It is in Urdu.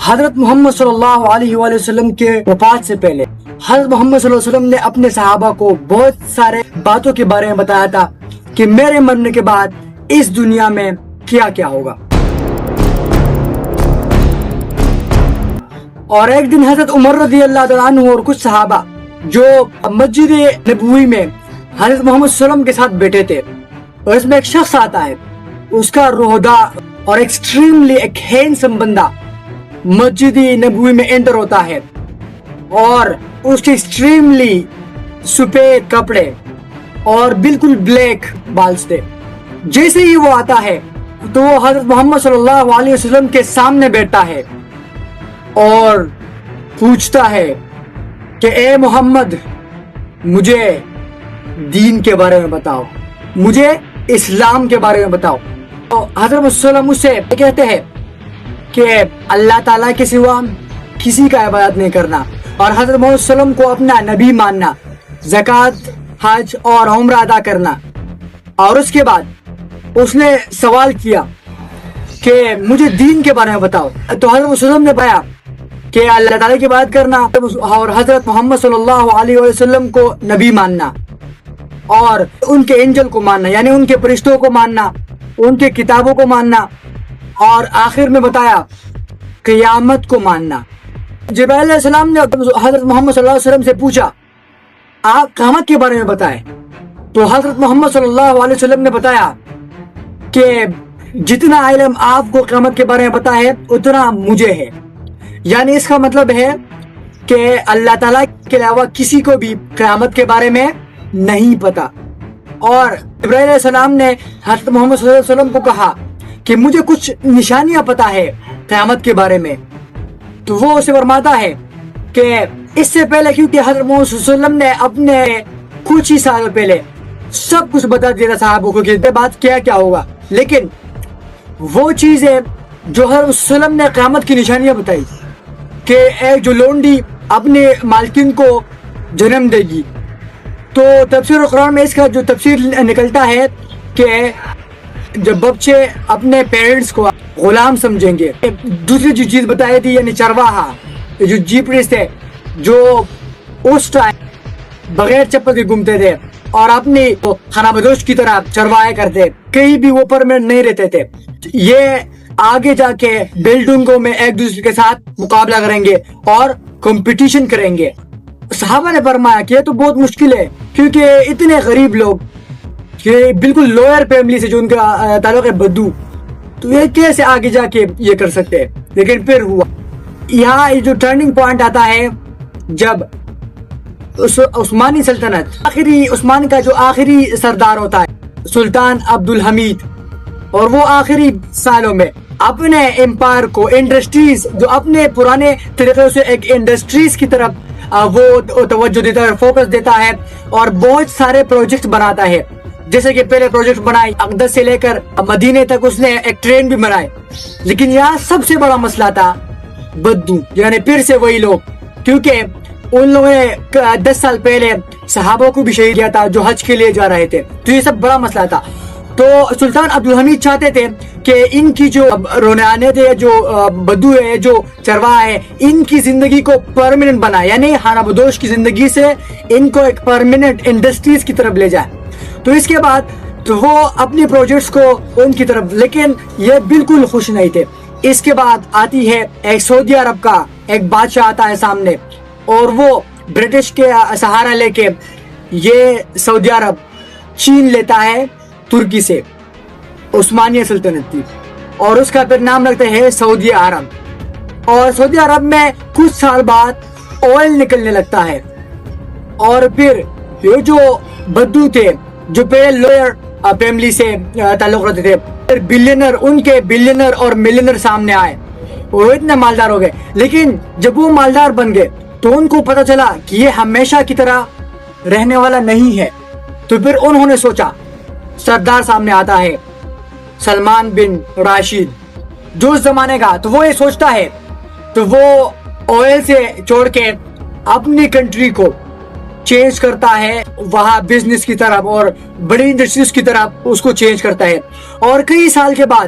حضرت محمد صلی اللہ علیہ وآلہ وسلم کے وفات سے پہلے حضرت محمد صلی اللہ علیہ وسلم نے اپنے صحابہ کو بہت سارے باتوں کے بارے میں بتایا تھا کہ میرے مرنے کے بعد اس دنیا میں کیا کیا ہوگا. اور ایک دن حضرت عمر رضی اللہ تعالیٰ عنہ اور کچھ صحابہ جو مسجد نبوی میں حضرت محمد صلی اللہ علیہ وسلم کے ساتھ بیٹھے تھے، اور اس میں ایک شخص آتا ہے، اس کا روحدہ اور ایکسٹریملی ایک ہینڈسم بندہ مسجد نبوی میں انٹر ہوتا ہے، اور اس کے ایکسٹریملی سفید کپڑے اور بالکل بلیک بالز تھے. جیسے ہی وہ آتا ہے تو وہ حضرت محمد صلی اللہ علیہ وسلم کے سامنے بیٹھتا ہے اور پوچھتا ہے کہ اے محمد، مجھے دین کے بارے میں بتاؤ، مجھے اسلام کے بارے میں بتاؤ. تو حضرت محمد صلی اللہ علیہ وسلم مجھ سے کہتے ہیں کہ اللہ تعالیٰ کے سوا کسی کا عبادت نہیں کرنا، اور حضرت محمد صلی اللہ علیہ وسلم کو اپنا نبی ماننا، زکوٰۃ، حج اور عمرہ ادا کرنا. اور اس کے بعد اس نے سوال کیا کہ مجھے دین کے بارے میں بتاؤ. تو حضرت محمد صلی اللہ علیہ وسلم نے بتایا کہ اللہ تعالیٰ کی عبادت کرنا اور حضرت محمد صلی اللہ علیہ وسلم کو نبی ماننا اور ان کے انجل کو ماننا، یعنی ان کے فرشتوں کو ماننا، ان کے کتابوں کو ماننا، اور آخر میں بتایا قیامت کو ماننا. جبرائیل علیہ السلام نے حضرت محمد صلی اللہ علیہ وسلم سے پوچھا آپ قیامت کے بارے میں بتائیں. تو حضرت محمد صلی اللہ علیہ وسلم نے بتایا کہ جتنا علم آپ کو قیامت کے بارے میں پتا ہے اتنا مجھے ہے. یعنی اس کا مطلب ہے کہ اللہ تعالیٰ کے علاوہ کسی کو بھی قیامت کے بارے میں نہیں پتا. اور جبرائیل علیہ السلام نے حضرت محمد صلی اللہ علیہ وسلم کو کہا کہ مجھے کچھ نشانیاں پتا ہے قیامت کے بارے میں. تو وہ اسے فرماتا ہے کہ اس سے پہلے، کیونکہ حضرت محمد صلی اللہ علیہ وسلم نے اپنے کچھ ہی سال پہلے سب کچھ بتا دیا تھا صحابوں کو کہ بات کیا ہوگا، لیکن وہ چیزیں جو حضرت صلی اللہ علیہ وسلم نے قیامت کی نشانیاں بتائی کہ ایک جو لونڈی اپنے مالکن کو جنم دے گی، تو تفسیر قرآن میں اس کا جو تفسیر نکلتا ہے کہ جب بچے اپنے پیرنٹس کو غلام سمجھیں گے. دوسری جو چیز بتائی تھی یعنی چرواہا، جو جیپریس تھے جو اس ٹائم بغیر چپل کے گھومتے تھے اور اپنی خانہ بدوش کی طرح چرواہے کرتے، کہیں بھی وہ پرمنٹ نہیں رہتے تھے. یہ آگے جا کے بلڈنگوں میں ایک دوسرے کے ساتھ مقابلہ کریں گے اور کمپٹیشن کریں گے. صحابہ نے فرمایا کہ یہ تو بہت مشکل ہے، کیونکہ اتنے غریب لوگ کہ بالکل لوئر فیملی سے جو ان کا تعلق ہے بدو، تو یہ کیسے آگے جا کے یہ کر سکتے ہیں. لیکن پھر ہوا. یہاں جو ٹرننگ پوائنٹ آتا ہے جب عثمانی سلطنت، آخری عثمان کا جو آخری سردار ہوتا ہے سلطان عبدالحمید، اور وہ آخری سالوں میں اپنے امپائر کو انڈسٹریز، جو اپنے پرانے طریقے سے ایک انڈسٹریز کی طرف وہ توجہ دیتا ہے، فوکس دیتا ہے، اور بہت سارے پروجیکٹ بناتا ہے. جیسے کہ پہلے پروجیکٹ بنائی اقدس سے لے کر مدینے تک، اس نے ایک ٹرین بھی بنائے. لیکن یہاں سب سے بڑا مسئلہ تھا بدو، یعنی پھر سے وہی لوگ، کیونکہ ان لوگوں نے 10 سال پہلے صحابوں کو بھی شہید کیا تھا جو حج کے لیے جا رہے تھے. تو یہ سب بڑا مسئلہ تھا. تو سلطان عبدالحمید چاہتے تھے کہ ان کی جو رونانے تھے، جو بدو ہے، جو چرواہا ہے، ان کی زندگی کو پرماننٹ بنائے، یعنی خانہ بدوش کی زندگی سے ان کو ایک پرماننٹ انڈسٹریز کی طرف لے جائے. تو اس کے بعد تو وہ اپنی پروجیکٹس کو ان کی طرف، لیکن یہ بالکل خوش نہیں تھے. اس کے بعد آتی ہے ایک سعودی عرب کا ایک بادشاہ آتا ہے سامنے، اور وہ برٹش کے سہارا لے کے یہ سعودی عرب چین لیتا ہے ترکی سے. عثمانیہ سلطنت تھی، اور اس کا پھر نام رکھتے ہیں سعودی عرب. اور سعودی عرب میں کچھ سال بعد آئل نکلنے لگتا ہے، اور پھر یہ جو بدو تھے جو پہلے لوئر فیملی سے تعلق رکھتے تھے، پھر بلینر، ان کے بلینر اور ملینر سامنے آئے، وہ اتنے مالدار ہو گئے. لیکن جب وہ مالدار بن گئے تو ان کو پتہ چلا کہ یہ ہمیشہ کی طرح رہنے والا نہیں ہے. تو پھر انہوں نے سوچا، سردار سامنے آتا ہے سلمان بن راشد جو اس زمانے کا، تو وہ یہ سوچتا ہے، تو وہ آئل سے چھوڑ کے اپنی کنٹری کو چینج کرتا ہے وہاں بزنس کی طرف اور بڑی انڈسٹریز کی طرف اس کو چینج کرتا ہے. اور کئی سال کے بعد